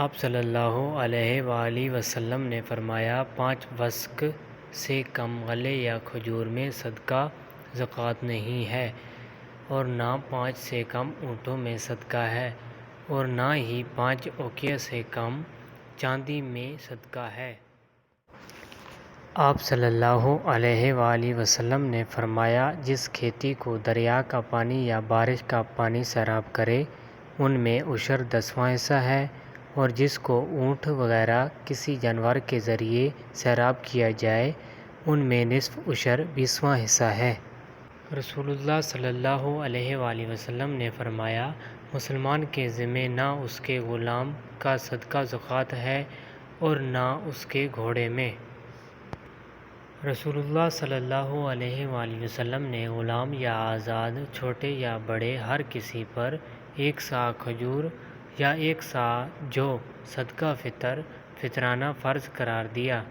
آپ صلی اللہ علیہ وآلہ وسلم نے فرمایا، 5 وسق سے کم غلے یا کھجور میں صدقہ زکوٰۃ نہیں ہے، اور نہ 5 سے کم اونٹوں میں صدقہ ہے، اور نہ ہی 5 اوقیہ سے کم چاندی میں صدقہ ہے۔ آپ صلی اللہ علیہ وآلہ وسلم نے فرمایا، جس کھیتی کو دریا کا پانی یا بارش کا پانی سیراب کرے، ان میں عشر 10واں حصہ ہے، اور جس کو اونٹ وغیرہ کسی جانور کے ذریعے سیراب کیا جائے، ان میں نصف عشر 20واں حصہ ہے۔ رسول اللہ صلی اللہ علیہ وآلہ وسلم نے فرمایا، مسلمان کے ذمے نہ اس کے غلام کا صدقہ زکوٰۃ ہے اور نہ اس کے گھوڑے میں۔ رسول اللہ صلی اللہ علیہ وآلہ وسلم نے غلام یا آزاد، چھوٹے یا بڑے، ہر کسی پر 1 صاع کھجور یا 1 صاع جو صدقہ فطرانہ فرض قرار دیا۔